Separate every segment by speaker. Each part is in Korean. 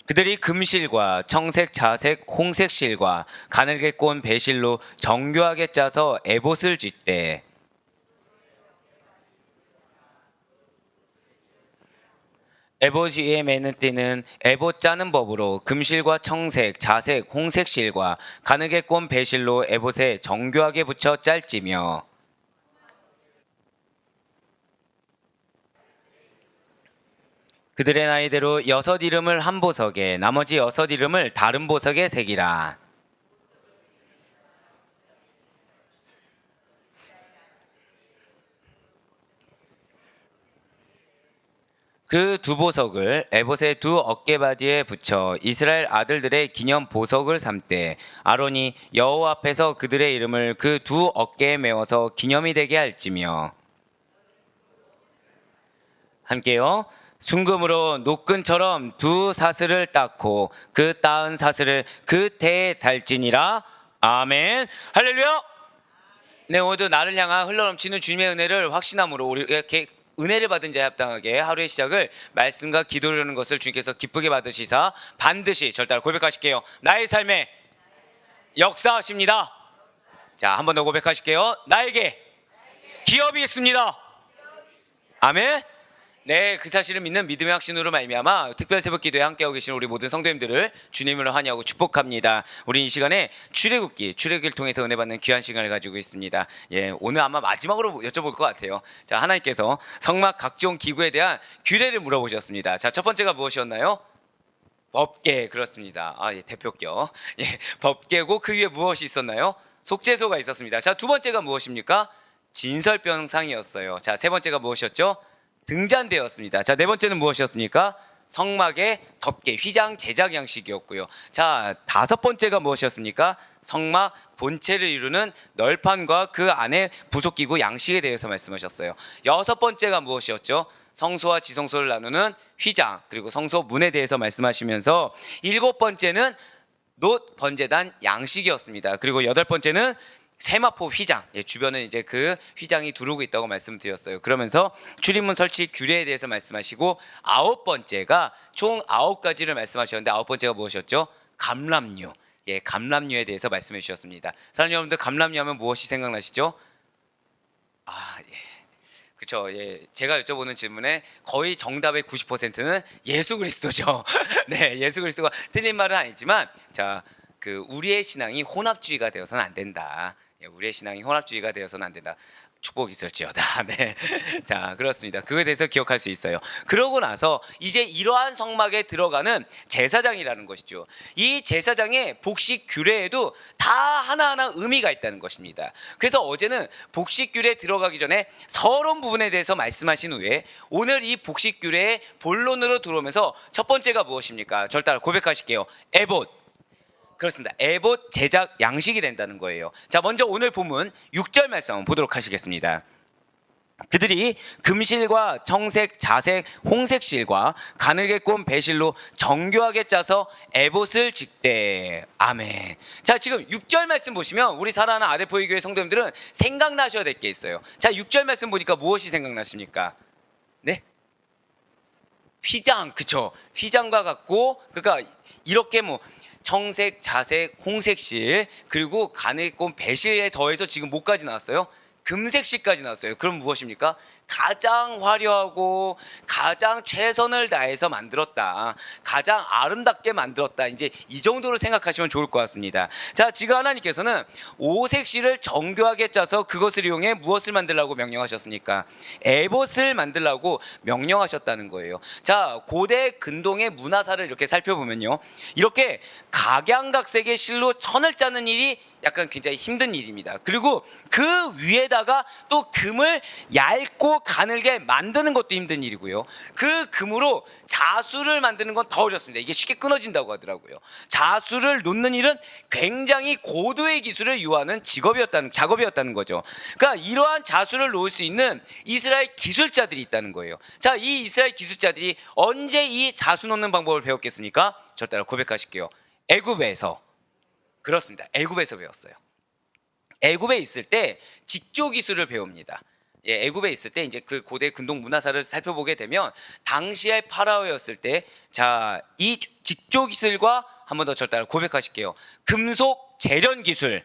Speaker 1: 그들이 금실과 청색, 자색, 홍색 실과 가늘게 꼰 배실로 정교하게 짜서 에봇을 짓되 에봇 위에 매는 띠는 에봇 짜는 법으로 금실과 청색, 자색, 홍색 실과 가늘게 꼰 배실로 에봇에 정교하게 붙여 짤지며 그들의 나이대로 6 이름을 한 보석에 나머지 6 이름을 다른 보석에 새기라. 그 두 보석을 에봇의 두 어깨바지에 붙여 이스라엘 아들들의 기념 보석을 삼되 아론이 여호와 앞에서 그들의 이름을 그 두 어깨에 메워서 기념이 되게 할지며 함께요. 순금으로 노끈처럼 두 사슬을 닦고 그 따은 사슬을 그 태에 달지니라. 아멘. 할렐루야. 네, 오늘도 나를 향한 흘러넘치는 주님의 은혜를 확신함으로 우리 이렇게 은혜를 받은 자에 합당하게 하루의 시작을 말씀과 기도라는 것을 주님께서 기쁘게 받으시사 반드시 절대로 고백하실게요. 나의 삶에 역사하십니다. 자, 한 번 더 고백하실게요. 나에게 기업이 있습니다. 아멘. 네, 그 사실을 믿는 믿음의 확신으로 말미암아 특별 새벽 기도에 함께하고 계신 우리 모든 성도님들을 주님으로 환영하고 축복합니다. 우리 이 시간에 출애굽기를 통해서 은혜 받는 귀한 시간을 가지고 있습니다. 예, 오늘 아마 마지막으로 여쭤볼 것 같아요. 자, 하나님께서 성막 각종 기구에 대한 규례를 물어보셨습니다. 자, 첫 번째가 무엇이었나요? 법궤. 그렇습니다. 예, 대표격. 예, 법궤고 그 위에 무엇이 있었나요? 속죄소가 있었습니다. 자, 두 번째가 무엇입니까? 진설병상이었어요. 자, 세 번째가 무엇이었죠? 등잔대였습니다. 자, 네 번째는 무엇이었습니까? 성막의 덮개, 휘장 제작 양식이었고요. 자, 다섯 번째가 무엇이었습니까? 성막 본체를 이루는 널판과 그 안에 부속기구 양식에 대해서 말씀하셨어요. 여섯 번째가 무엇이었죠? 성소와 지성소를 나누는 휘장, 그리고 성소 문에 대해서 말씀하시면서 일곱 번째는 놋 번제단 양식이었습니다. 그리고 여덟 번째는 세마포 휘장, 주변은 이제 그 휘장이 두르고 있다고 말씀드렸어요. 그러면서 출입문 설치 규례에 대해서 말씀하시고 아홉 번째가 총 9가지를 말씀하셨는데 아홉 번째가 무엇이었죠? 감람류. 감람류에 대해서 말씀해 주셨습니다. 사랑하는 여러분들, 감람류 하면 무엇이 생각나시죠? 그쵸. 제가 여쭤보는 질문에 거의 정답의 90%는 예수 그리스도죠. 네, 예수 그리스도가 틀린 말은 아니지만, 자, 우리의 신앙이 혼합주의가 되어서는 안 된다. 우리의 신앙이 혼합주의가 되어서는 안 된다. 축복이 있을지어다. 네. 자, 그렇습니다. 그거에 대해서 기억할 수 있어요. 그러고 나서 이제 이러한 성막에 들어가는 제사장이라는 것이죠. 이 제사장의 복식 규례에도 다 하나하나 의미가 있다는 것입니다. 그래서 어제는 복식 규례에 들어가기 전에 서론 부분에 대해서 말씀하신 후에 오늘 이 복식 규례의 본론으로 들어오면서 첫 번째가 무엇입니까? 저를 따라 고백하실게요. 에봇. 그렇습니다. 에봇 제작 양식이 된다는 거예요. 자, 먼저 오늘 본문 6절 말씀 보도록 하시겠습니다. 그들이 금실과 청색, 자색, 홍색 실과 가늘게 꼰 배실로 정교하게 짜서 에봇을 짓되. 아멘. 자, 지금 6절 말씀 보시면 우리 사랑하는 아데포이 교회 성도님들은 생각나셔야 될 게 있어요. 자, 6절 말씀 보니까 무엇이 생각나십니까? 네? 휘장. 그쵸. 휘장과 같고, 그러니까 이렇게 청색, 자색, 홍색실, 그리고 가늘게 꼰 배실에 더해서 지금 뭐까지 나왔어요? 금색실까지 나왔어요. 그럼 무엇입니까? 가장 화려하고 가장 최선을 다해서 만들었다. 가장 아름답게 만들었다. 이제 이 정도로 생각하시면 좋을 것 같습니다. 자, 지금 하나님께서는 오색실을 정교하게 짜서 그것을 이용해 무엇을 만들라고 명령하셨습니까? 에봇을 만들라고 명령하셨다는 거예요. 자, 고대 근동의 문화사를 이렇게 살펴보면요, 이렇게 각양각색의 실로 천을 짜는 일이 약간 굉장히 힘든 일입니다. 그리고 그 위에다가 또 금을 얇고 가늘게 만드는 것도 힘든 일이고요. 그 금으로 자수를 만드는 건 더 어렵습니다. 이게 쉽게 끊어진다고 하더라고요. 자수를 놓는 일은 굉장히 고도의 기술을 요하는 작업이었다는 거죠. 그러니까 이러한 자수를 놓을 수 있는 이스라엘 기술자들이 있다는 거예요. 자, 이 이스라엘 기술자들이 언제 이 자수 놓는 방법을 배웠겠습니까? 저 따라 고백하실게요. 애굽에서. 그렇습니다. 애굽에서 배웠어요. 애굽에 있을 때 직조 기술을 배웁니다. 애굽에 있을 때 이제 그 고대 근동 문화사를 살펴보게 되면 당시의 파라오였을 때, 자, 이 직조 기술과 한 번 더 저를 따라 고백하실게요. 금속 재련 기술.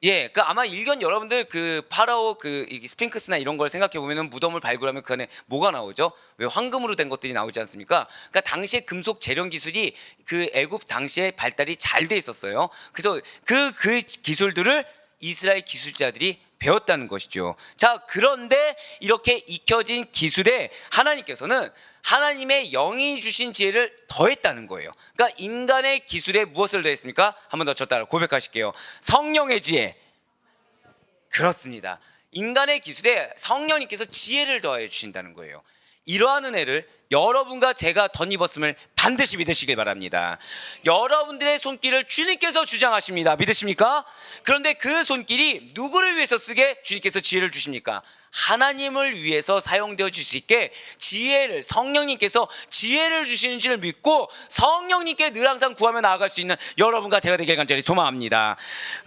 Speaker 1: 예, 그 아마 일견 여러분들 그 파라오 그 스핑크스나 이런 걸 생각해 보면은 무덤을 발굴하면 그 안에 뭐가 나오죠? 왜 황금으로 된 것들이 나오지 않습니까? 그러니까 당시에 금속 재련 기술이 그 애굽 당시에 발달이 잘 돼 있었어요. 그래서 그 기술들을 이스라엘 기술자들이 배웠다는 것이죠. 자, 그런데 이렇게 익혀진 기술에 하나님께서는 하나님의 영이 주신 지혜를 더했다는 거예요. 그러니까 인간의 기술에 무엇을 더했습니까? 한 번 더 저 따라 고백하실게요. 성령의 지혜. 그렇습니다. 인간의 기술에 성령님께서 지혜를 더해 주신다는 거예요. 이러한 은혜를 여러분과 제가 덧입었음을 반드시 믿으시길 바랍니다. 여러분들의 손길을 주님께서 주장하십니다. 믿으십니까? 그런데 그 손길이 누구를 위해서 쓰게 주님께서 지혜를 주십니까? 하나님을 위해서 사용되어 줄 수 있게 지혜를, 성령님께서 지혜를 주시는 줄 믿고 성령님께 늘 항상 구하며 나아갈 수 있는 여러분과 제가 되길 간절히 소망합니다.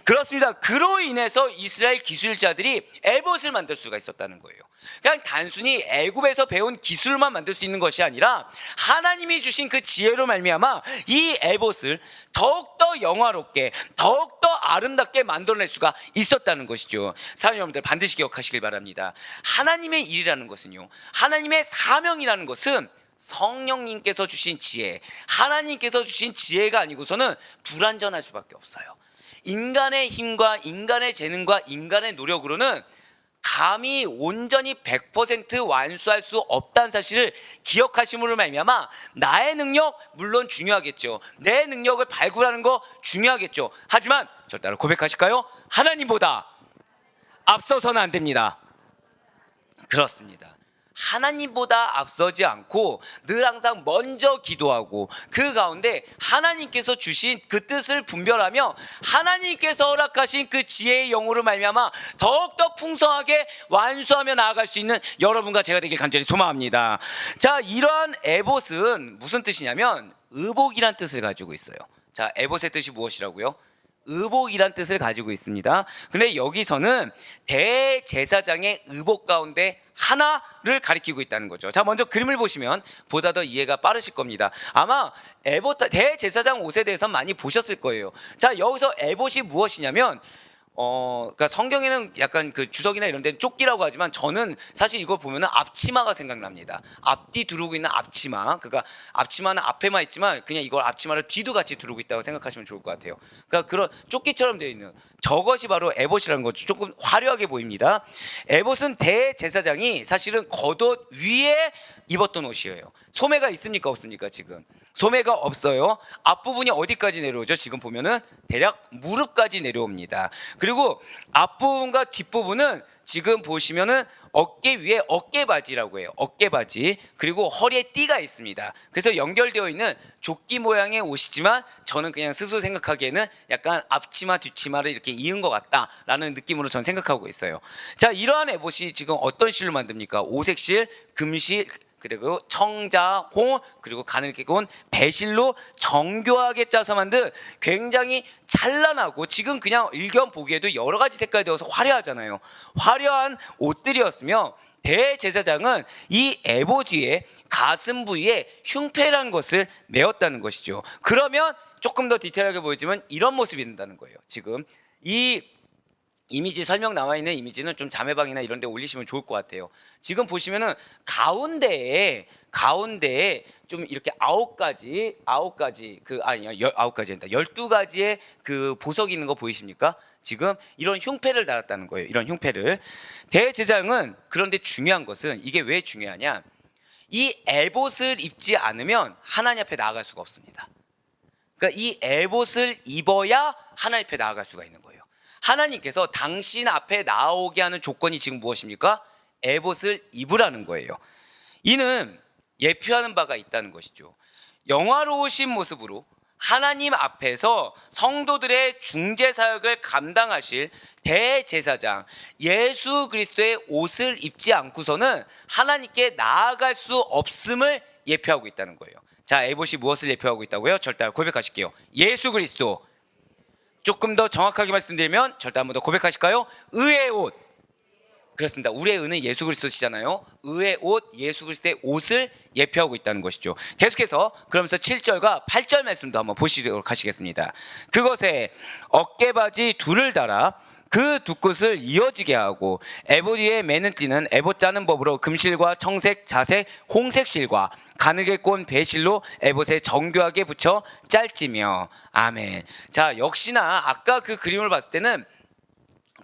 Speaker 1: 그렇습니다. 그로 인해서 이스라엘 기술자들이 에봇을 만들 수가 있었다는 거예요. 그냥 단순히 애굽에서 배운 기술만 만들 수 있는 것이 아니라 하나님이 주신 그 지혜로 말미암아 이 에봇을 더욱더 영화롭게, 더욱더 아름답게 만들어낼 수가 있었다는 것이죠. 사랑하는 여러분들 반드시 기억하시길 바랍니다. 하나님의 일이라는 것은요, 하나님의 사명이라는 것은 성령님께서 주신 지혜, 하나님께서 주신 지혜가 아니고서는 불완전할 수밖에 없어요. 인간의 힘과 인간의 재능과 인간의 노력으로는 감히 온전히 100% 완수할 수 없다는 사실을 기억하심으로 말미암아 나의 능력 물론 중요하겠죠. 내 능력을 발굴하는 거 중요하겠죠. 하지만 저 따라 고백하실까요? 하나님보다 앞서서는 안 됩니다. 그렇습니다. 하나님보다 앞서지 않고 늘 항상 먼저 기도하고 그 가운데 하나님께서 주신 그 뜻을 분별하며 하나님께서 허락하신 그 지혜의 영으로 말미암아 더욱더 풍성하게 완수하며 나아갈 수 있는 여러분과 제가 되길 간절히 소망합니다. 자, 이러한 에봇은 무슨 뜻이냐면 의복이란 뜻을 가지고 있어요. 자, 에봇의 뜻이 무엇이라고요? 의복이란 뜻을 가지고 있습니다. 근데 여기서는 대제사장의 의복 가운데 하나를 가리키고 있다는 거죠. 자, 먼저 그림을 보시면 보다 더 이해가 빠르실 겁니다. 아마 에봇 대제사장 옷에 대해서 많이 보셨을 거예요. 자, 여기서 에봇이 무엇이냐면 그러니까 성경에는 약간 그 주석이나 이런 데는 조끼라고 하지만 저는 사실 이걸 보면은 앞치마가 생각납니다. 앞뒤 두르고 있는 앞치마. 그러니까 앞치마는 앞에만 있지만 그냥 이걸 앞치마를 뒤도 같이 두르고 있다고 생각하시면 좋을 것 같아요. 그러니까 그런 조끼처럼 되어 있는 저것이 바로 에봇이라는 거죠. 조금 화려하게 보입니다. 에봇은 대제사장이 사실은 겉옷 위에 입었던 옷이에요. 소매가 있습니까? 없습니까? 지금 소매가 없어요. 앞부분이 어디까지 내려오죠? 지금 보면은 대략 무릎까지 내려옵니다. 그리고 앞부분과 뒷부분은 지금 보시면은 어깨 위에 어깨바지라고 해요. 어깨바지. 그리고 허리에 띠가 있습니다. 그래서 연결되어 있는 조끼 모양의 옷이지만 저는 그냥 스스로 생각하기에는 약간 앞치마 뒷치마를 이렇게 이은 것 같다라는 느낌으로 저는 생각하고 있어요. 자, 이러한 에봇이 지금 어떤 실로 만듭니까? 오색실, 금실, 그리고 청자, 홍, 그리고 가늘게 구운 배실로 정교하게 짜서 만든 굉장히 찬란하고 지금 그냥 일견 보기에도 여러 가지 색깔이 되어서 화려하잖아요. 화려한 옷들이었으며 대제사장은 이 에봇 뒤에 가슴 부위에 흉패라는 것을 메었다는 것이죠. 그러면 조금 더 디테일하게 보여지면 이런 모습이 된다는 거예요. 지금 이 이미지 설명 나와 있는 이미지는 좀 자매방이나 이런 데 올리시면 좋을 것 같아요. 지금 보시면은 가운데에 좀 이렇게 9가지 그 아니요 9가지 아니다 12가지의 그 보석이 있는 거 보이십니까? 지금 이런 흉패를 달았다는 거예요. 이런 흉패를. 대제사장은 그런데 중요한 것은 이게 왜 중요하냐? 이 에봇을 입지 않으면 하나님 앞에 나아갈 수가 없습니다. 그러니까 이 에봇을 입어야 하나님 앞에 나아갈 수가 있는 거예요. 하나님께서 당신 앞에 나오게 하는 조건이 지금 무엇입니까? 에봇을 입으라는 거예요. 이는 예표하는 바가 있다는 것이죠. 영화로우신 모습으로 하나님 앞에서 성도들의 중재 사역을 감당하실 대제사장 예수 그리스도의 옷을 입지 않고서는 하나님께 나아갈 수 없음을 예표하고 있다는 거예요. 자, 에봇이 무엇을 예표하고 있다고요? 절대 고백하실게요. 예수 그리스도. 조금 더 정확하게 말씀드리면 절대 한 번 더 고백하실까요? 의의 옷. 그렇습니다. 우리의 의는 예수 그리스도시잖아요. 의의 옷, 예수 그리스도의 옷을 예표하고 있다는 것이죠. 계속해서 그러면서 7절과 8절 말씀도 한번 보시도록 하시겠습니다. 그것에 어깨바지 둘을 달아 그 두 끝을 이어지게 하고 에봇 위에 매는 띠는 에봇 짜는 법으로 금실과 청색, 자색, 홍색 실과 가늘게 꼰 배실로 에봇에 정교하게 붙여 짤지며. 아멘. 자, 역시나 아까 그 그림을 봤을 때는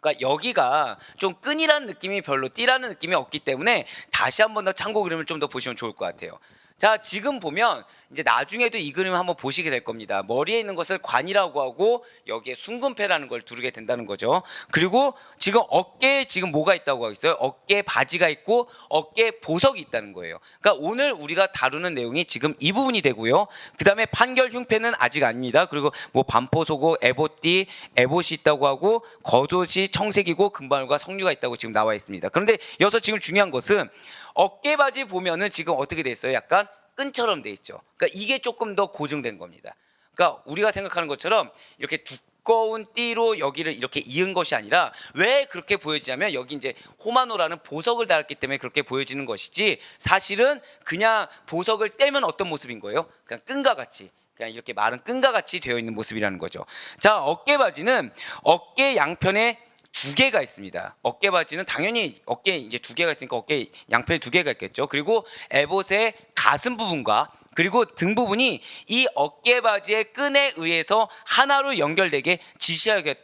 Speaker 1: 그러니까 여기가 좀 끈이라는 느낌이 별로 띠라는 느낌이 없기 때문에 다시 한 번 더 참고 그림을 좀 더 보시면 좋을 것 같아요. 자, 지금 보면 이제 나중에도 이 그림을 한번 보시게 될 겁니다. 머리에 있는 것을 관이라고 하고 여기에 순금패라는 걸 두르게 된다는 거죠. 그리고 지금 어깨에 지금 뭐가 있다고 하고 있어요? 어깨에 바지가 있고 어깨에 보석이 있다는 거예요. 그러니까 오늘 우리가 다루는 내용이 지금 이 부분이 되고요. 그 다음에 판결 흉패는 아직 아닙니다. 그리고 뭐 반포소고 에봇띠, 에봇이 있다고 하고 겉옷이 청색이고 금발과 석류가 있다고 지금 나와 있습니다. 그런데 여기서 지금 중요한 것은 어깨 바지 보면은 지금 어떻게 돼 있어요? 약간 끈처럼 돼 있죠. 그러니까 이게 조금 더 고정된 겁니다. 그러니까 우리가 생각하는 것처럼 이렇게 두꺼운 띠로 여기를 이렇게 이은 것이 아니라 왜 그렇게 보여지냐면 여기 이제 호마노라는 보석을 달았기 때문에 그렇게 보여지는 것이지 사실은 그냥 보석을 떼면 어떤 모습인 거예요? 그냥 끈과 같이. 그냥 이렇게 마른 끈과 같이 되어 있는 모습이라는 거죠. 자, 어깨 바지는 어깨 양편에 두 개가 있습니다. 어깨 바지는 당연히 어깨에 이제 두 개가 있으니까 어깨 양편에 두 개가 있겠죠. 그리고 에봇의 가슴 부분과 그리고 등 부분이 이 어깨 바지의 끈에 의해서 하나로 연결되게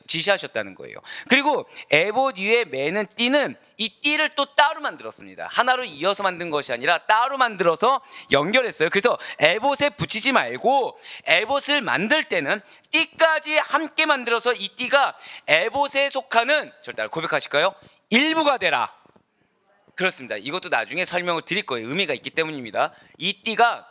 Speaker 1: 지시하셨다는 거예요. 그리고 에봇 위에 매는 띠는 이 띠를 또 따로 만들었습니다. 하나로 이어서 만든 것이 아니라 따로 만들어서 연결했어요. 그래서 에봇에 붙이지 말고 에봇을 만들 때는 띠까지 함께 만들어서 이 띠가 에봇에 속하는 저를 따라 고백하실까요? 일부가 되라. 그렇습니다. 이것도 나중에 설명을 드릴 거예요. 의미가 있기 때문입니다. 이 띠가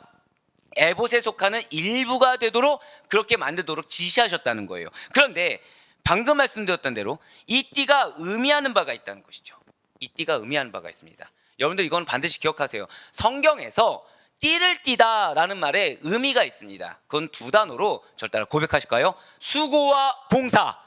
Speaker 1: 에봇에 속하는 일부가 되도록 그렇게 만들도록 지시하셨다는 거예요. 그런데 방금 말씀드렸던 대로 이 띠가 의미하는 바가 있다는 것이죠. 이 띠가 의미하는 바가 있습니다. 여러분들 이건 반드시 기억하세요. 성경에서 띠를 띠다라는 말에 의미가 있습니다. 그건 두 단어로 저를 따라 고백하실까요? 수고와 봉사.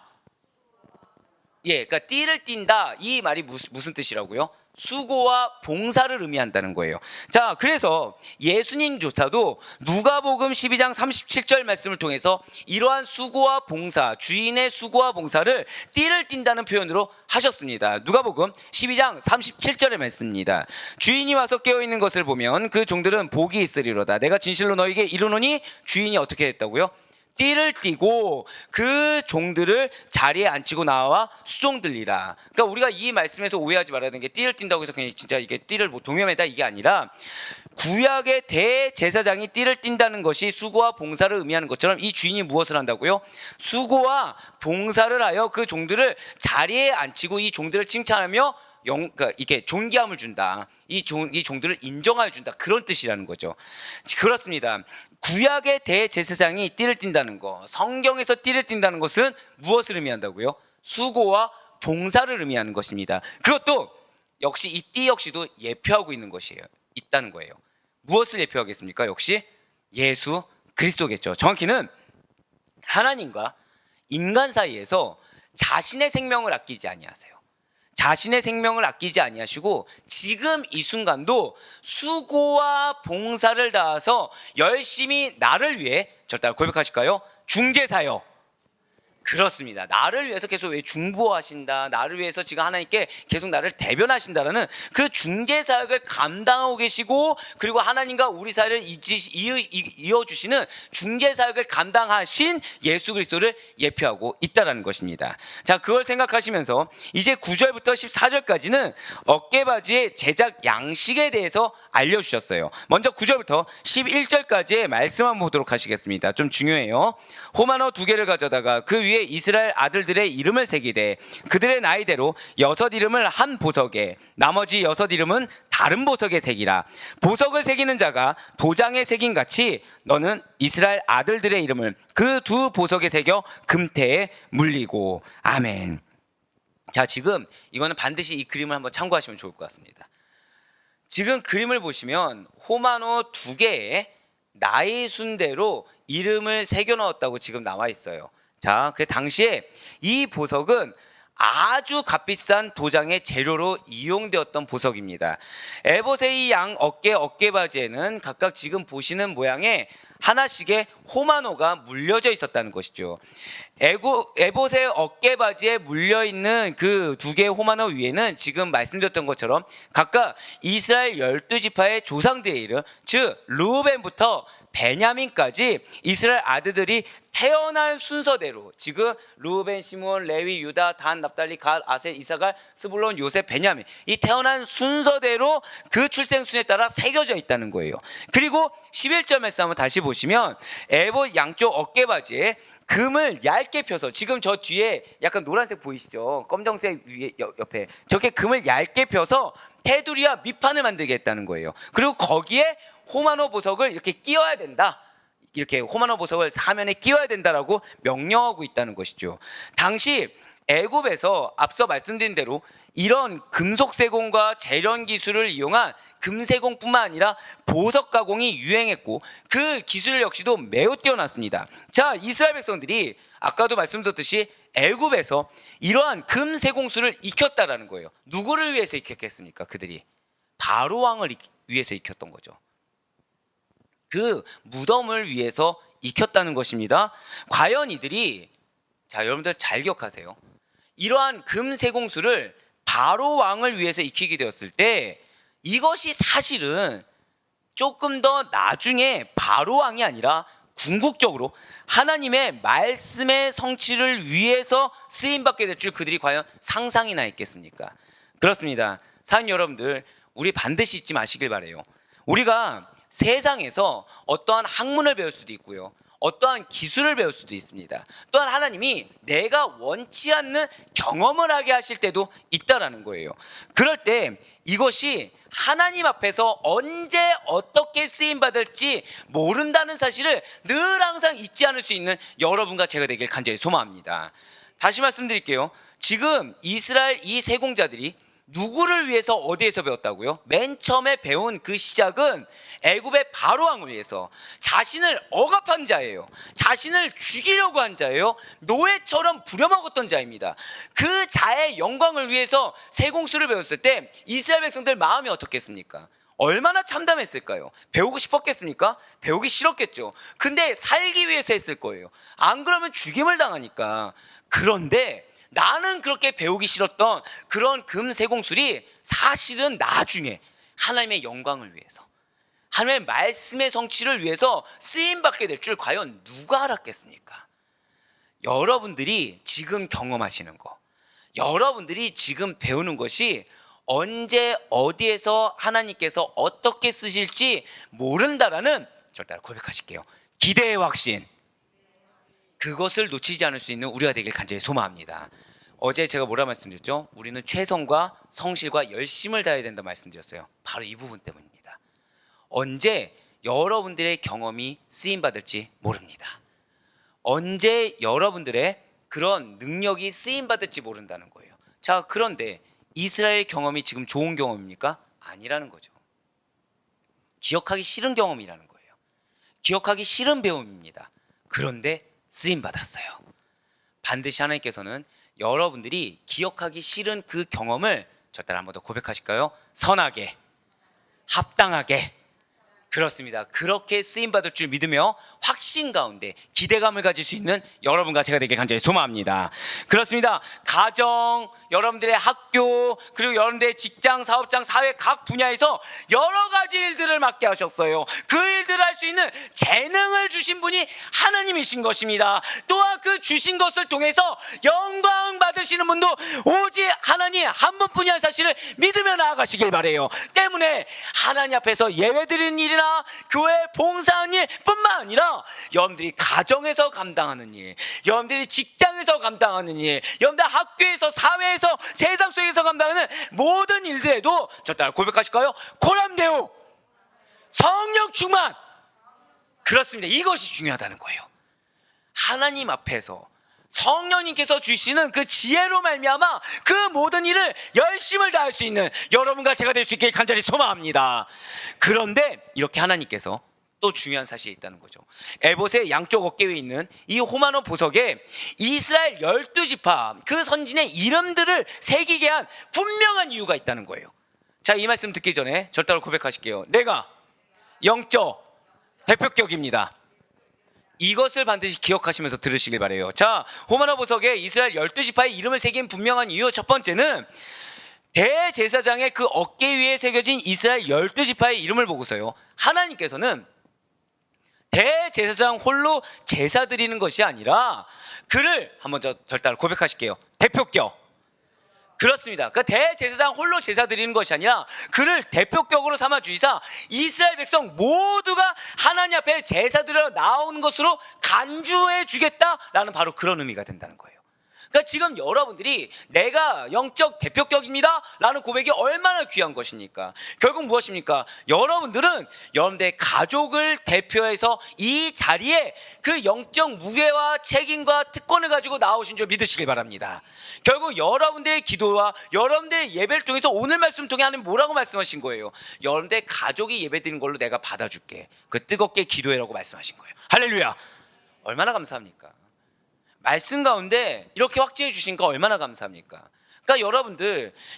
Speaker 1: 예, 그러니까 띠를 띈다 이 말이 무슨 뜻이라고요? 수고와 봉사를 의미한다는 거예요. 자, 그래서 예수님조차도 누가복음 12장 37절 말씀을 통해서 이러한 수고와 봉사, 주인의 수고와 봉사를 띠를 띈다는 표현으로 하셨습니다. 누가복음 12장 37절의 말씀입니다. 주인이 와서 깨어있는 것을 보면 그 종들은 복이 있으리로다. 내가 진실로 너에게 이르노니 주인이 어떻게 했다고요? 띠를 띠고 그 종들을 자리에 앉히고 나와 수종들리라. 그러니까 우리가 이 말씀에서 오해하지 말아야 되는 게 띠를 띈다고 해서 그냥 진짜 이게 띠를 뭐 동여매다 이게 아니라 구약의 대제사장이 띠를 띈다는 것이 수고와 봉사를 의미하는 것처럼 이 주인이 무엇을 한다고요? 수고와 봉사를 하여 그 종들을 자리에 앉히고 이 종들을 칭찬하며 그러니까 이게 존귀함을 준다. 이 종들을 인정하여 준다. 그런 뜻이라는 거죠. 그렇습니다. 구약의 대제사장이 띠를 띈다는 거, 성경에서 띠를 띈다는 것은 무엇을 의미한다고요? 수고와 봉사를 의미하는 것입니다. 그것도 역시 이 띠 역시도 예표하고 있는 것이에요. 있다는 거예요. 무엇을 예표하겠습니까? 역시 예수 그리스도겠죠. 정확히는 하나님과 인간 사이에서 자신의 생명을 아끼지 아니하세요. 자신의 생명을 아끼지 아니하시고 지금 이 순간도 수고와 봉사를 다해서 열심히 나를 위해 저를 따라 고백하실까요? 중재사요. 그렇습니다. 나를 위해서 계속 왜 중보하신다, 나를 위해서 지금 하나님께 계속 나를 대변하신다라는 그 중재 사역을 감당하고 계시고, 그리고 하나님과 우리 사이를 이어주시는 중재 사역을 감당하신 예수 그리스도를 예표하고 있다는 것입니다. 자, 그걸 생각하시면서 이제 9절부터 14절까지는 어깨바지의 제작 양식에 대해서 알려주셨어요. 먼저 9절부터 11절까지의 말씀 한번 보도록 하시겠습니다. 좀 중요해요. 호마노 2개를 가져다가 그 위에 이스라엘 아들들의 이름을 새기되 그들의 나이대로 6 이름을 한 보석에 나머지 6 이름은 다른 보석에 새기라. 보석을 새기는 자가 도장에 새긴 같이 너는 이스라엘 아들들의 이름을 그 2 보석에 새겨 금태에 물리고. 아멘. 자, 지금 이거는 반드시 이 그림을 한번 참고하시면 좋을 것 같습니다. 지금 그림을 보시면 호마노 2개에 나이 순대로 이름을 새겨 넣었다고 지금 나와 있어요. 자, 그 당시에 이 보석은 아주 값비싼 도장의 재료로 이용되었던 보석입니다. 에봇의 양 어깨바지에는 각각 지금 보시는 모양의 하나씩의 호마노가 물려져 있었다는 것이죠. 에봇의 어깨바지에 물려있는 그 두 개의 호마노 위에는 지금 말씀드렸던 것처럼 각각 이스라엘 12지파의 조상들의 이름, 즉 르우벤부터 베냐민까지 이스라엘 아들들이 태어난 순서대로, 지금 르우벤, 시므온, 레위, 유다, 단, 납달리, 갓, 아셀, 이사갈, 스불론, 요셉, 베냐민, 이 태어난 순서대로 그 출생순에 따라 새겨져 있다는 거예요. 그리고 11절 말씀 한번 다시 보시면 에봇 양쪽 어깨바지에 금을 얇게 펴서, 지금 저 뒤에 약간 노란색 보이시죠? 검정색 위에 옆에 저렇게 금을 얇게 펴서 테두리와 밑판을 만들게 했다는 거예요. 그리고 거기에 호마노 보석을 이렇게 끼워야 된다, 이렇게 호마노 보석을 사면에 끼워야 된다라고 명령하고 있다는 것이죠. 당시 애굽에서 앞서 말씀드린 대로 이런 금속 세공과 재련 기술을 이용한 금세공뿐만 아니라 보석 가공이 유행했고 그 기술 역시도 매우 뛰어났습니다. 자, 이스라엘 백성들이 아까도 말씀드렸듯이 애굽에서 이러한 금세공술을 익혔다라는 거예요. 누구를 위해서 익혔겠습니까? 그들이 바로 왕을 위해서 익혔던 거죠. 그 무덤을 위해서 익혔다는 것입니다. 과연 이들이, 자, 여러분들 잘 기억하세요. 이러한 금세공술을 바로 왕을 위해서 익히게 되었을 때 이것이 사실은 조금 더 나중에 바로 왕이 아니라 궁극적으로 하나님의 말씀의 성취를 위해서 쓰임받게 될 줄 그들이 과연 상상이나 했겠습니까? 그렇습니다. 사랑하는 여러분들, 우리 반드시 잊지 마시길 바라요. 우리가 세상에서 어떠한 학문을 배울 수도 있고요, 어떠한 기술을 배울 수도 있습니다. 또한 하나님이 내가 원치 않는 경험을 하게 하실 때도 있다라는 거예요. 그럴 때 이것이 하나님 앞에서 언제 어떻게 쓰임받을지 모른다는 사실을 늘 항상 잊지 않을 수 있는 여러분과 제가 되길 간절히 소망합니다. 다시 말씀드릴게요. 지금 이스라엘 이 세공자들이 누구를 위해서 어디에서 배웠다고요? 맨 처음에 배운 그 시작은 애굽의 바로 왕을 위해서, 자신을 억압한 자예요. 자신을 죽이려고 한 자예요. 노예처럼 부려먹었던 자입니다. 그 자의 영광을 위해서 세공술을 배웠을 때 이스라엘 백성들 마음이 어떻겠습니까? 얼마나 참담했을까요? 배우고 싶었겠습니까? 배우기 싫었겠죠. 근데 살기 위해서 했을 거예요. 안 그러면 죽임을 당하니까. 그런데 나는 그렇게 배우기 싫었던 그런 금세공술이 사실은 나중에 하나님의 영광을 위해서, 하나님의 말씀의 성취를 위해서 쓰임받게 될 줄 과연 누가 알았겠습니까? 여러분들이 지금 경험하시는 거, 여러분들이 지금 배우는 것이 언제 어디에서 하나님께서 어떻게 쓰실지 모른다라는, 절대 고백하실게요, 기대의 확신, 그것을 놓치지 않을 수 있는 우리가 되길 간절히 소망합니다. 어제 제가 뭐라 말씀드렸죠? 우리는 최선과 성실과 열심을 다해야 된다 말씀드렸어요. 바로 이 부분 때문입니다. 언제 여러분들의 경험이 쓰임받을지 모릅니다. 언제 여러분들의 그런 능력이 쓰임받을지 모른다는 거예요. 자, 그런데 이스라엘 경험이 지금 좋은 경험입니까? 아니라는 거죠. 기억하기 싫은 경험이라는 거예요. 기억하기 싫은 배움입니다. 그런데 쓰임받았어요. 반드시 하나님께서는 여러분들이 기억하기 싫은 그 경험을, 저 따라 한 번 더 고백하실까요? 선하게, 합당하게, 그렇습니다, 그렇게 쓰임받을 줄 믿으며 확신 가운데 기대감을 가질 수 있는 여러분과 제가 되길 간절히 소망합니다. 그렇습니다. 가정, 여러분들의 학교, 그리고 여러분들의 직장, 사업장, 사회 각 분야에서 여러 가지 일들을 맡게 하셨어요. 그 일들을 할 수 있는 재능을 주신 분이 하나님이신 것입니다. 또한 그 주신 것을 통해서 영광 받으시는 분도 오직 하나님 한 분뿐이라는 사실을 믿으며 나아가시길 바라요. 때문에 하나님 앞에서 예배드리는 일이나 교회 봉사하는 일뿐만 아니라 여러분들이 가정에서 감당하는 일, 여러분들이 직장에서 감당하는 일, 여러분들 학교에서, 사회에서, 세상 속에서 감당하는 모든 일들에도, 저 따라 고백하실까요? 코람데오, 성령 충만. 그렇습니다. 이것이 중요하다는 거예요. 하나님 앞에서 성령님께서 주시는 그 지혜로 말미암아 그 모든 일을 열심을 다할 수 있는 여러분과 제가 될 수 있길 간절히 소망합니다. 그런데 이렇게 하나님께서 또 중요한 사실이 있다는 거죠. 에봇의 양쪽 어깨 위에 있는 이 호마노 보석에 이스라엘 12지파 그 선진의 이름들을 새기게 한 분명한 이유가 있다는 거예요. 자, 이 말씀 듣기 전에 절대로 고백하실게요. 내가 영적 대표격입니다. 이것을 반드시 기억하시면서 들으시길 바래요. 자, 호마노 보석에 이스라엘 12지파의 이름을 새긴 분명한 이유 첫 번째는 대제사장의 그 어깨 위에 새겨진 이스라엘 12지파의 이름을 보고서요, 하나님께서는 대제사장 홀로 제사 드리는 것이 아니라 그를 한번 절대로 고백하실게요. 대표격. 그렇습니다. 그 대제사장 홀로 제사 드리는 것이 아니라 그를 대표격으로 삼아 주시사 이스라엘 백성 모두가 하나님 앞에 제사 드려 나오는 것으로 간주해 주겠다라는 바로 그런 의미가 된다는 거예요. 그러니까 지금 여러분들이 내가 영적 대표격입니다 라는 고백이 얼마나 귀한 것입니까? 결국 무엇입니까? 여러분들은 여러분들의 가족을 대표해서 이 자리에 그 영적 무게와 책임과 특권을 가지고 나오신 줄 믿으시길 바랍니다. 결국 여러분들의 기도와 여러분들의 예배를 통해서 오늘 말씀을 통해 하나님 뭐라고 말씀하신 거예요? 여러분들의 가족이 예배드리는 걸로 내가 받아줄게. 그 뜨겁게 기도해라고 말씀하신 거예요. 할렐루야. 얼마나 감사합니까? 말씀 가운데 이렇게 확증해 주신 거 얼마나 감사합니까? 그러니까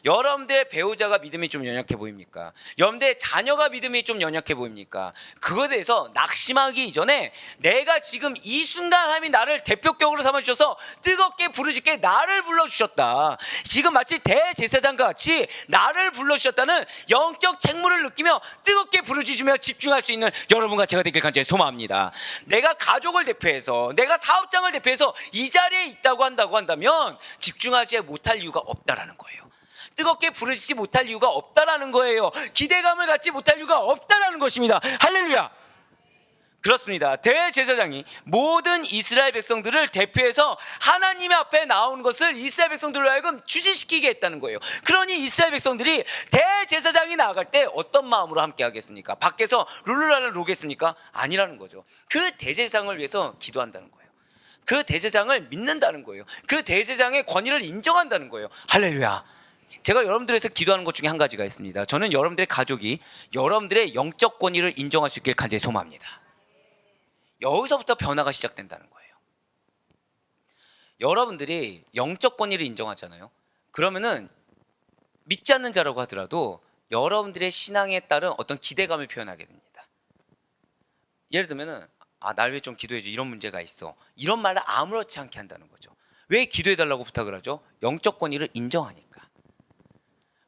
Speaker 1: 여러분들의 배우자가 믿음이 좀 연약해 보입니까? 여러분들의 자녀가 믿음이 좀 연약해 보입니까? 그거에 대해서 낙심하기 이전에 내가 지금 이 순간 하나님이 나를 대표격으로 삼아주셔서 뜨겁게 부르짖게 나를 불러주셨다. 지금 마치 대제사장과 같이 나를 불러주셨다는 영적 책무를 느끼며 뜨겁게 부르짖으며 집중할 수 있는 여러분과 제가 되길 간절히 소망합니다. 내가 가족을 대표해서 내가 사업장을 대표해서 이 자리에 있다고 한다면 집중하지 못할 이유가 없다라는 거예요. 뜨겁게 부르짖지 못할 이유가 없다라는 거예요. 기대감을 갖지 못할 이유가 없다라는 것입니다. 할렐루야. 그렇습니다. 대제사장이 모든 이스라엘 백성들을 대표해서 하나님 앞에 나오는 것을 이스라엘 백성들로 하여금 주지시키게 했다는 거예요. 그러니 이스라엘 백성들이 대제사장이 나아갈 때 어떤 마음으로 함께 하겠습니까? 밖에서 룰루랄라 로겠습니까? 아니라는 거죠. 그 대제사장을 위해서 기도한다는 거예요. 그 대제사장을 믿는다는 거예요. 그 대제사장의 권위를 인정한다는 거예요. 할렐루야. 제가 여러분들에서 기도하는 것 중에 한 가지가 있습니다. 저는 여러분들의 가족이 여러분들의 영적 권위를 인정할 수 있길 간절히 소망합니다. 여기서부터 변화가 시작된다는 거예요. 여러분들이 영적 권위를 인정하잖아요. 그러면은 믿지 않는 자라고 하더라도 여러분들의 신앙에 따른 어떤 기대감을 표현하게 됩니다. 예를 들면은 날 왜 좀 기도해줘, 이런 문제가 있어, 이런 말을 아무렇지 않게 한다는 거죠. 왜 기도해달라고 부탁을 하죠? 영적 권위를 인정하니까.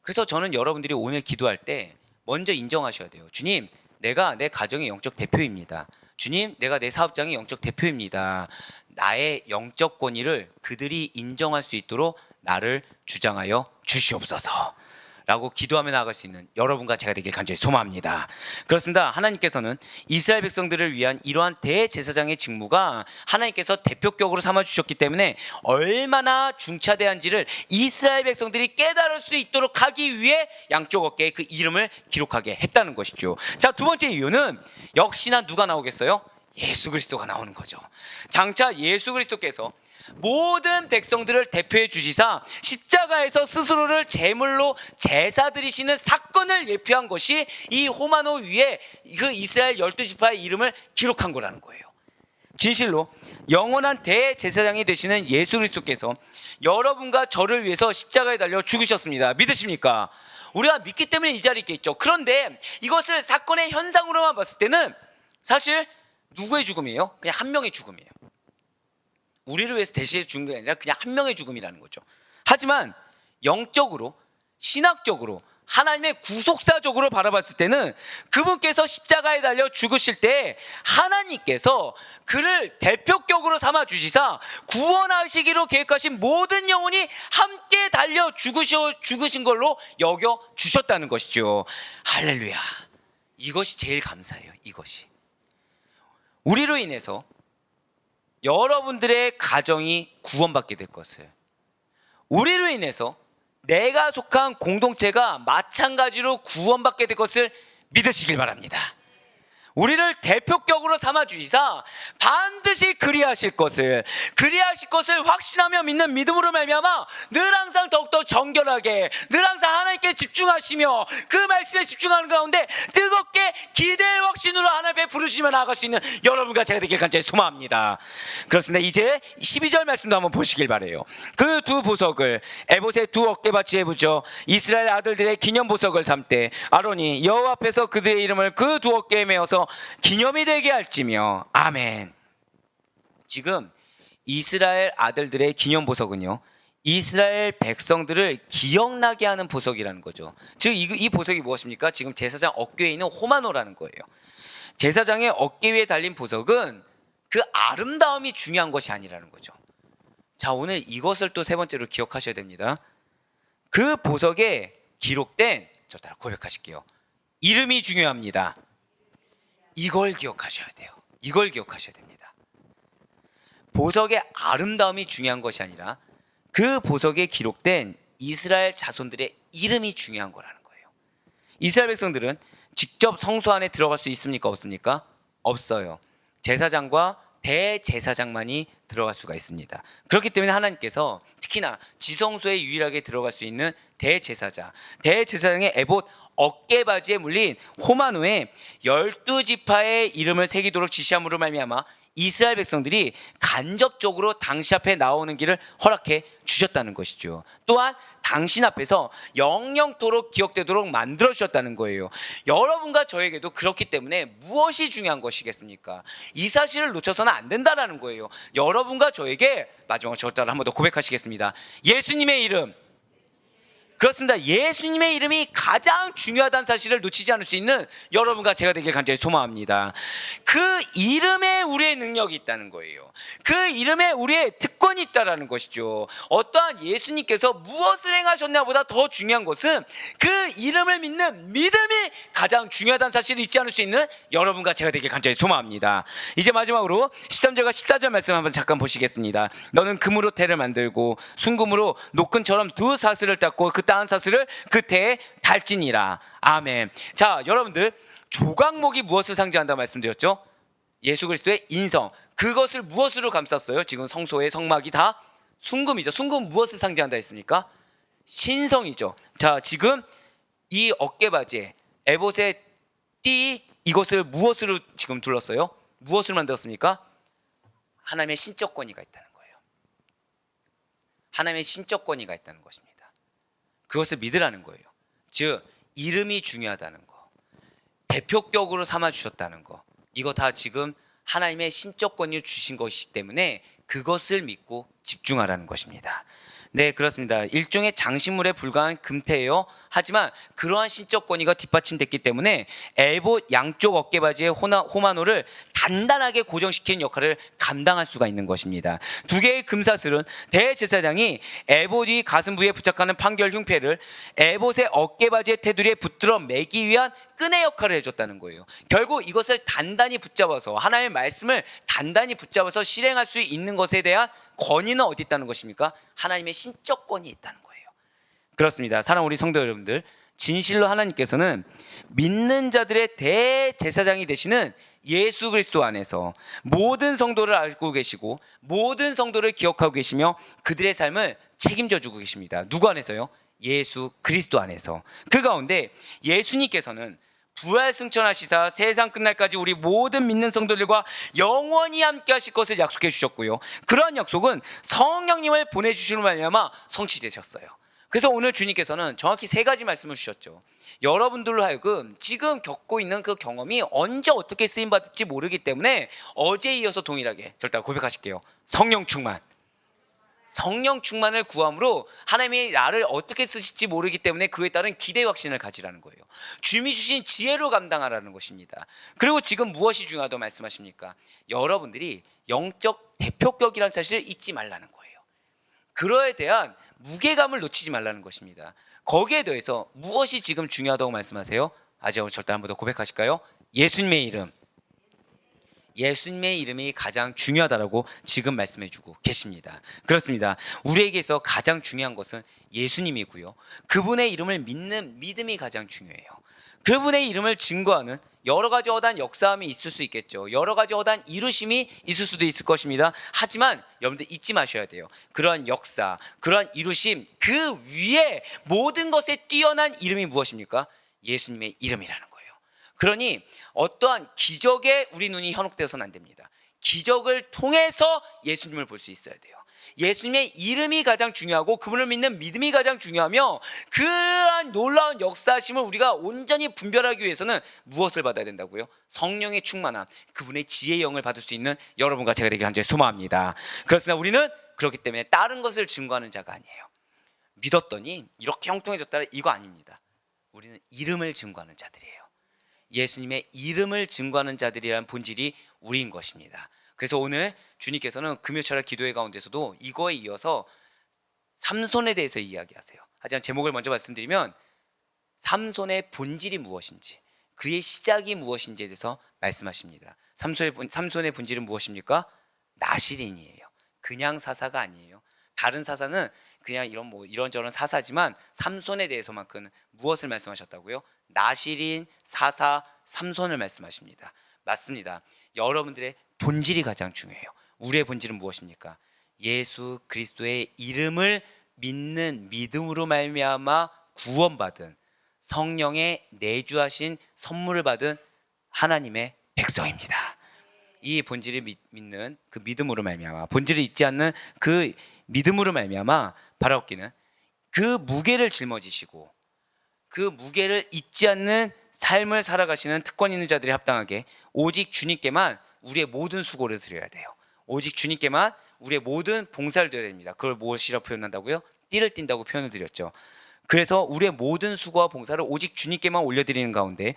Speaker 1: 그래서 저는 여러분들이 오늘 기도할 때 먼저 인정하셔야 돼요. 주님, 내가 내 가정의 영적 대표입니다. 주님, 내가 내 사업장의 영적 대표입니다. 나의 영적 권위를 그들이 인정할 수 있도록 나를 주장하여 주시옵소서 라고 기도하며 나아갈 수 있는 여러분과 제가 되길 간절히 소망합니다. 그렇습니다. 하나님께서는 이스라엘 백성들을 위한 이러한 대제사장의 직무가 하나님께서 대표격으로 삼아주셨기 때문에 얼마나 중차대한지를 이스라엘 백성들이 깨달을 수 있도록 하기 위해 양쪽 어깨에 그 이름을 기록하게 했다는 것이죠. 자, 두 번째 이유는 역시나 누가 나오겠어요? 예수 그리스도가 나오는 거죠. 장차 예수 그리스도께서 모든 백성들을 대표해 주시사 십자가에서 스스로를 제물로 제사 드리시는 사건을 예표한 것이 이 호마노 위에 그 이스라엘 12지파의 이름을 기록한 거라는 거예요. 진실로 영원한 대제사장이 되시는 예수 그리스도께서 여러분과 저를 위해서 십자가에 달려 죽으셨습니다. 믿으십니까? 우리가 믿기 때문에 이 자리에 있겠죠. 그런데 이것을 사건의 현상으로만 봤을 때는 사실 누구의 죽음이에요? 그냥 한 명의 죽음이에요. 우리를 위해서 대신해 죽은 게 아니라 그냥 한 명의 죽음이라는 거죠. 하지만 영적으로, 신학적으로, 하나님의 구속사적으로 바라봤을 때는 그분께서 십자가에 달려 죽으실 때 하나님께서 그를 대표격으로 삼아 주시사 구원하시기로 계획하신 모든 영혼이 함께 달려 죽으신 걸로 여겨 주셨다는 것이죠. 할렐루야. 이것이 제일 감사해요. 이것이 우리로 인해서 여러분들의 가정이 구원받게 될 것을, 우리로 인해서 내가 속한 공동체가 마찬가지로 구원받게 될 것을 믿으시길 바랍니다. 우리를 대표격으로 삼아 주시사 반드시 그리하실 것을 확신하며 믿는 믿음으로 말미암아 늘 항상 더욱더 정결하게, 늘 항상 하나님께 집중하시며 그 말씀에 집중하는 가운데 뜨겁게 기대의 확신으로 하나님 앞에 부르시며 나아갈 수 있는 여러분과 제가 되길 간절히 소망합니다. 그렇습니다. 이제 12절 말씀도 한번 보시길 바라요. 그 두 보석을 에봇의 두 어깨받치에 붙여 이스라엘 아들들의 기념 보석을 삼되 아론이 여호와 앞에서 그들의 이름을 그 두 어깨에 메어서 기념이 되게 할지며. 아멘. 지금 이스라엘 아들들의 기념 보석은요, 이스라엘 백성들을 기억나게 하는 보석이라는 거죠. 즉 이 보석이 무엇입니까? 지금 제사장 어깨에 있는 호마노라는 거예요. 제사장의 어깨 위에 달린 보석은 그 아름다움이 중요한 것이 아니라는 거죠. 자, 오늘 이것을 또 세 번째로 기억하셔야 됩니다. 그 보석에 기록된, 저 따라 고백하실게요. 이름이 중요합니다. 이걸 기억하셔야 돼요. 이걸 기억하셔야 됩니다. 보석의 아름다움이 중요한 것이 아니라 그 보석에 기록된 이스라엘 자손들의 이름이 중요한 거라는 거예요. 이스라엘 백성들은 직접 성소 안에 들어갈 수 있습니까? 없습니까? 없어요. 제사장과 대제사장만이 들어갈 수가 있습니다. 그렇기 때문에 하나님께서 특히나 지성소에 유일하게 들어갈 수 있는 대제사장의 에봇 어깨바지에 물린 호마노에 12지파의 이름을 새기도록 지시함으로 말미암아 이스라엘 백성들이 간접적으로 당신 앞에 나오는 길을 허락해 주셨다는 것이죠. 또한 당신 앞에서 영영토록 기억되도록 만들어 주셨다는 거예요. 여러분과 저에게도 그렇기 때문에 무엇이 중요한 것이겠습니까? 이 사실을 놓쳐서는 안 된다는 거예요. 여러분과 저에게 마지막으로 저 따라 한 번 더 고백하시겠습니다. 예수님의 이름, 그렇습니다. 예수님의 이름이 가장 중요하다는 사실을 놓치지 않을 수 있는 여러분과 제가 되길 간절히 소망합니다. 그 이름에 우리의 능력이 있다는 거예요. 그 이름에 우리의 특권이 있다는 것이죠. 어떠한 예수님께서 무엇을 행하셨냐보다 더 중요한 것은 그 이름을 믿는 믿음이 가장 중요하다는 사실을 잊지 않을 수 있는 여러분과 제가 되길 간절히 소망합니다. 이제 마지막으로 13절과 14절 말씀 한번 잠깐 보시겠습니다. 너는 금으로 태를 만들고 순금으로 노끈처럼 두 사슬을 닦고 그 따은 사슬을 그 태에 달지니라. 아멘. 자, 여러분들, 조각목이 무엇을 상징한다고 말씀드렸죠? 예수 그리스도의 인성. 그것을 무엇으로 감쌌어요? 지금 성소의 성막이 다 순금이죠. 순금은 무엇을 상징한다 했습니까? 신성이죠. 자, 지금 이 어깨바지에 에봇의 띠, 이것을 무엇으로 지금 둘렀어요? 무엇을 만들었습니까? 하나님의 신적 권위가 있다는 거예요. 하나님의 신적 권위가 있다는 것입니다. 그것을 믿으라는 거예요. 즉 이름이 중요하다는 거, 대표격으로 삼아주셨다는 거, 이거 다 지금 하나님의 신적 권위를 주신 것이기 때문에 그것을 믿고 집중하라는 것입니다. 네, 그렇습니다. 일종의 장식물에 불과한 금태예요. 하지만 그러한 신적 권위가 뒷받침됐기 때문에 에봇 양쪽 어깨바지의 호마노를 단단하게 고정시키는 역할을 감당할 수가 있는 것입니다. 두 개의 금사슬은 대제사장이 에봇이 가슴 부위에 부착하는 판결 흉패를 에봇의 어깨바지의 테두리에 붙들어 매기 위한 끈의 역할을 해줬다는 거예요. 결국 이것을 단단히 붙잡아서, 하나님의 말씀을 단단히 붙잡아서 실행할 수 있는 것에 대한 권위는 어디 있다는 것입니까? 하나님의 신적 권위 있다는 거예요. 그렇습니다. 사랑하는 우리 성도 여러분들, 진실로 하나님께서는 믿는 자들의 대제사장이 되시는 예수 그리스도 안에서 모든 성도를 알고 계시고 모든 성도를 기억하고 계시며 그들의 삶을 책임져 주고 계십니다. 누구 안에서요? 예수 그리스도 안에서. 그 가운데 예수님께서는 부활 승천하시사 세상 끝날까지 우리 모든 믿는 성도들과 영원히 함께 하실 것을 약속해 주셨고요. 그러한 약속은 성령님을 보내주시는 말미암아 성취되셨어요. 그래서 오늘 주님께서는 정확히 세 가지 말씀을 주셨죠. 여러분들로 하여금 지금 겪고 있는 그 경험이 언제 어떻게 쓰임받을지 모르기 때문에 어제에 이어서 동일하게 절대 고백하실게요. 성령 충만. 성령 충만을 구함으로 하나님이 나를 어떻게 쓰실지 모르기 때문에 그에 따른 기대 확신을 가지라는 거예요. 주님이 주신 지혜로 감당하라는 것입니다. 그리고 지금 무엇이 중요하다고 말씀하십니까? 여러분들이 영적 대표격이라는 사실을 잊지 말라는 거예요. 그거에 대한 무게감을 놓치지 말라는 것입니다. 거기에 더해서 무엇이 지금 중요하다고 말씀하세요? 아직 절대 한번 더 고백하실까요? 예수님의 이름. 예수님의 이름이 가장 중요하다라고 지금 말씀해주고 계십니다. 그렇습니다. 우리에게서 가장 중요한 것은 예수님이고요. 그분의 이름을 믿는 믿음이 가장 중요해요. 그분의 이름을 증거하는 여러 가지 어떠한 역사함이 있을 수 있겠죠. 여러 가지 어떠한 이루심이 있을 수도 있을 것입니다. 하지만 여러분들 잊지 마셔야 돼요. 그러한 역사, 그러한 이루심, 그 위에 모든 것에 뛰어난 이름이 무엇입니까? 예수님의 이름이라는 거예요. 그러니 어떠한 기적에 우리 눈이 현혹되어서는 안 됩니다. 기적을 통해서 예수님을 볼 수 있어야 돼요. 예수님의 이름이 가장 중요하고 그분을 믿는 믿음이 가장 중요하며, 그러한 놀라운 역사하심을 우리가 온전히 분별하기 위해서는 무엇을 받아야 된다고요? 성령의 충만함, 그분의 지혜의 영을 받을 수 있는 여러분과 제가 되길 간절히 소망합니다. 그렇으나 우리는 그렇기 때문에 다른 것을 증거하는 자가 아니에요. 믿었더니 이렇게 형통해졌다, 이거 아닙니다. 우리는 이름을 증거하는 자들이에요. 예수님의 이름을 증거하는 자들이라는 본질이 우리인 것입니다. 그래서 오늘 주님께서는 금요철학 기도회 가운데서도 이거에 이어서 삼손에 대해서 이야기하세요. 하지만 제목을 먼저 말씀드리면 삼손의 본질이 무엇인지, 그의 시작이 무엇인지에 대해서 말씀하십니다. 삼손의 본질은 무엇입니까? 나실인이에요. 그냥 사사가 아니에요. 다른 사사는 그냥 이런저런 사사지만 삼손에 대해서만큼 무엇을 말씀하셨다고요? 나실인, 사사, 삼손을 말씀하십니다. 맞습니다. 여러분들의 본질이 가장 중요해요. 우리의 본질은 무엇입니까? 예수 그리스도의 이름을 믿는 믿음으로 말미암아 구원받은, 성령의 내주하신 선물을 받은 하나님의 백성입니다. 이 본질을 믿는 그 믿음으로 말미암아, 본질을 잊지 않는 그 믿음으로 말미암아 바라옵기는 그 무게를 짊어지시고 그 무게를 잊지 않는 삶을 살아가시는 특권 있는 자들이 합당하게 오직 주님께만 우리의 모든 수고를 드려야 돼요. 오직 주님께만 우리의 모든 봉사를 드려야 됩니다. 그걸 무엇이라고 표현한다고요? 띠를 띈다고 표현을 드렸죠. 그래서 우리의 모든 수고와 봉사를 오직 주님께만 올려드리는 가운데,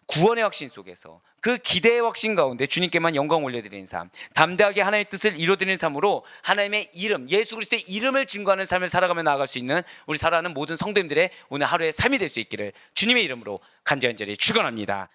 Speaker 1: 구원의 확신 속에서 그 기대의 확신 가운데 주님께만 영광 올려드리는 삶, 담대하게 하나님의 뜻을 이루어드리는 삶으로 하나님의 이름, 예수 그리스도의 이름을 증거하는 삶을 살아가며 나아갈 수 있는 우리 살아가는 모든 성도님들의 오늘 하루의 삶이 될 수 있기를 주님의 이름으로 간절히 축원합니다.